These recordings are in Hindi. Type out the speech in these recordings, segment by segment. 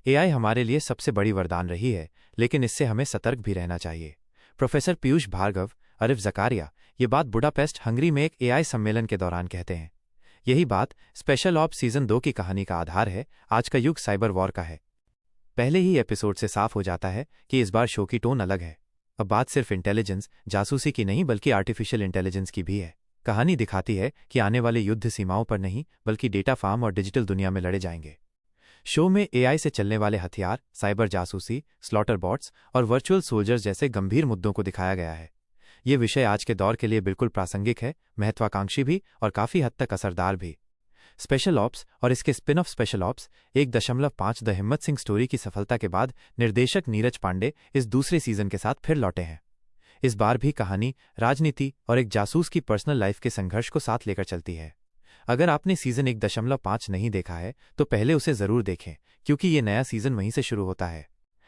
एआई हमारे लिए सबसे बड़ी वरदान रही है, लेकिन इससे हमें सतर्क भी रहना चाहिए। प्रोफेसर पीयूष भार्गव, आरिफ ज़कारिया ये बात बुडापेस्ट हंगरी में एक एआई सम्मेलन के दौरान कहते हैं। यही बात स्पेशल ऑप्स सीजन 2 की कहानी का आधार है। आज का युग साइबर वॉर का है। पहले ही एपिसोड से साफ हो जाता है कि इस बार शो की टोन अलग है। अब बात सिर्फ इंटेलिजेंस, जासूसी की नहीं बल्कि आर्टिफिशियल इंटेलिजेंस की भी है। कहानी दिखाती है कि आने वाले युद्ध सीमाओं पर नहीं बल्कि डेटा फार्म और डिजिटल दुनिया में लड़े जाएंगे। शो में एआई से चलने वाले हथियार, साइबर जासूसी, स्लॉटर बॉट्स और वर्चुअल सोल्जर्स जैसे गंभीर मुद्दों को दिखाया गया है। ये विषय आज के दौर के लिए बिल्कुल प्रासंगिक है, महत्वाकांक्षी भी और काफी हद तक असरदार भी। स्पेशल ऑप्स और इसके spin off special ops 1.5 the हिम्मत सिंह स्टोरी की सफलता के बाद निर्देशक नीरज पांडे इस दूसरे सीजन के साथ फिर लौटे हैं। इस बार भी कहानी राजनीति और एक जासूस की पर्सनल लाइफ के संघर्ष को साथ लेकर चलती है। अगर आपने सीजन 1.5 नहीं देखा है तो पहले उसे जरूर देखें, क्योंकि ये नया सीजन वहीं से शुरू होता है।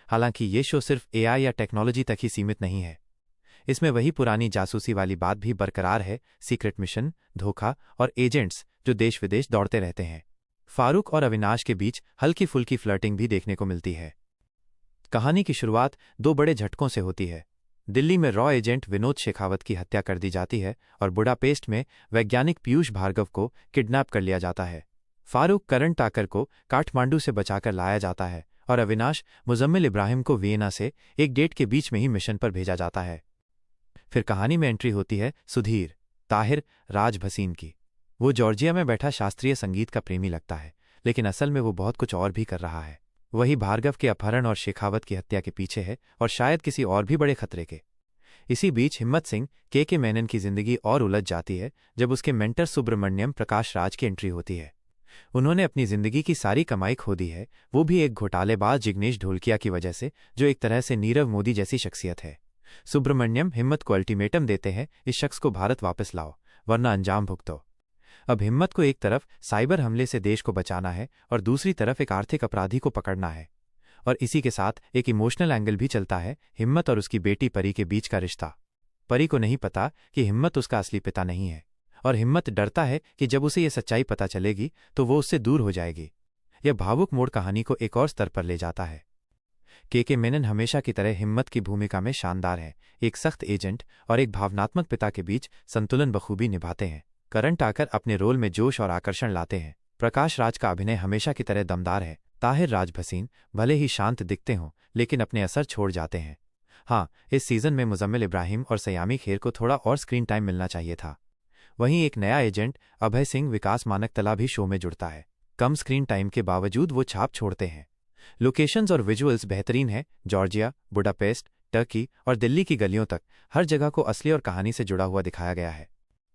हालांकि ये शो सिर्फ एआई या टेक्नोलॉजी तक ही सीमित नहीं है। इसमें वही पुरानी जासूसी वाली बात भी बरकरार है, सीक्रेट मिशन, धोखा और एजेंट्स जो देश विदेश दौड़ते रहते हैं। फारूक और अविनाश के बीच हल्की फुल्की फ्लर्टिंग भी देखने को मिलती है। कहानी की शुरुआत 2 बड़े झटकों से होती है। दिल्ली में रॉ एजेंट विनोद शेखावत की हत्या कर दी जाती है और बुडापेस्ट में वैज्ञानिक पीयूष भार्गव को किडनैप कर लिया जाता है। फारूक करण टाकर को काठमांडू से बचाकर लाया जाता है और अविनाश मुजम्मिल इब्राहिम को वियना से एक डेट के बीच में ही मिशन पर भेजा जाता है। फिर कहानी में एंट्री होती है सुधीर ताहिर राज भसीन की। वो जॉर्जिया में बैठा शास्त्रीय संगीत का प्रेमी लगता है, लेकिन असल में वो बहुत कुछ और भी कर रहा है। वही भार्गव के अपहरण और शेखावत की हत्या के पीछे है और शायद किसी और भी बड़े खतरे के। इसी बीच हिम्मत सिंह के मेनन की जिंदगी और उलझ जाती है जब उसके मेंटर सुब्रमण्यम प्रकाश राज की एंट्री होती है। उन्होंने अपनी जिंदगी की सारी कमाई खो दी है, वो भी एक घोटालेबाज जिग्नेश ढोलकिया की वजह से, जो एक तरह से नीरव मोदी जैसी शख्सियत है। सुब्रमण्यम हिम्मत को अल्टीमेटम देते हैं, इस शख्स को भारत वापस लाओ वरना अंजाम भुगतो। अब हिम्मत को एक तरफ साइबर हमले से देश को बचाना है और दूसरी तरफ एक आर्थिक अपराधी को पकड़ना है। और इसी के साथ एक इमोशनल एंगल भी चलता है, हिम्मत और उसकी बेटी परी के बीच का रिश्ता। परी को नहीं पता कि हिम्मत उसका असली पिता नहीं है और हिम्मत डरता है कि जब उसे ये सच्चाई पता चलेगी तो वो उससे दूर हो जाएगी। यह भावुक मोड़ कहानी को एक और स्तर पर ले जाता है। के मेनन हमेशा की तरह हिम्मत की भूमिका में शानदार है। एक सख्त एजेंट और एक भावनात्मक पिता के बीच संतुलन बखूबी निभाते हैं। करण टाकर अपने रोल में जोश और आकर्षण लाते हैं। प्रकाश राज का अभिनय हमेशा की तरह दमदार है। ताहिर राज भसीन भले ही शांत दिखते हों लेकिन अपने असर छोड़ जाते हैं। हाँ, इस सीजन में मुजम्मिल इब्राहिम और सयामी खेर को थोड़ा और स्क्रीन टाइम मिलना चाहिए था। वहीं एक नया एजेंट अभय सिंह विकास मानकतला भी शो में जुड़ता है। कम स्क्रीन टाइम के बावजूद वो छाप छोड़ते हैं। लोकेशंस और विजुअल्स बेहतरीन है। जॉर्जिया, बुडापेस्ट, टर्की और दिल्ली की गलियों तक हर जगह को असली और कहानी से जुड़ा हुआ दिखाया गया है।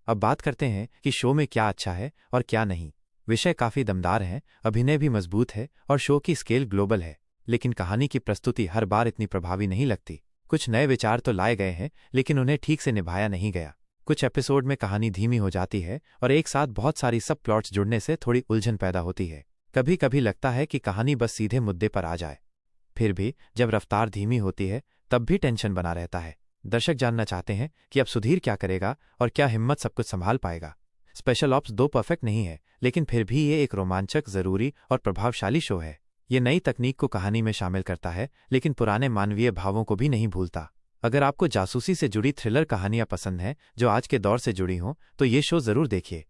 अब बात करते हैं कि शो में क्या अच्छा है और क्या नहीं। विषय काफी दमदार हैं, अभिनय भी मजबूत है और शो की स्केल ग्लोबल है, लेकिन कहानी की प्रस्तुति हर बार इतनी प्रभावी नहीं लगती। कुछ नए विचार तो लाए गए हैं लेकिन उन्हें ठीक से निभाया नहीं गया। कुछ एपिसोड में कहानी धीमी हो जाती है और एक साथ बहुत सारी सब प्लॉट्स जुड़ने से थोड़ी उलझन पैदा होती है। कभी कभी लगता है कि कहानी बस सीधे मुद्दे पर आ जाए। फिर भी जब रफ्तार धीमी होती है तब भी टेंशन बना रहता है। दर्शक जानना चाहते हैं कि अब सुधीर क्या करेगा और क्या हिम्मत सब कुछ संभाल पाएगा। स्पेशल ऑप्स 2 परफेक्ट नहीं है, लेकिन फिर भी ये एक रोमांचक, जरूरी और प्रभावशाली शो है। ये नई तकनीक को कहानी में शामिल करता है लेकिन पुराने मानवीय भावों को भी नहीं भूलता। अगर आपको जासूसी से जुड़ी थ्रिलर कहानियां पसंद हैं जो आज के दौर से जुड़ी हों तो ये शो जरूर देखिए।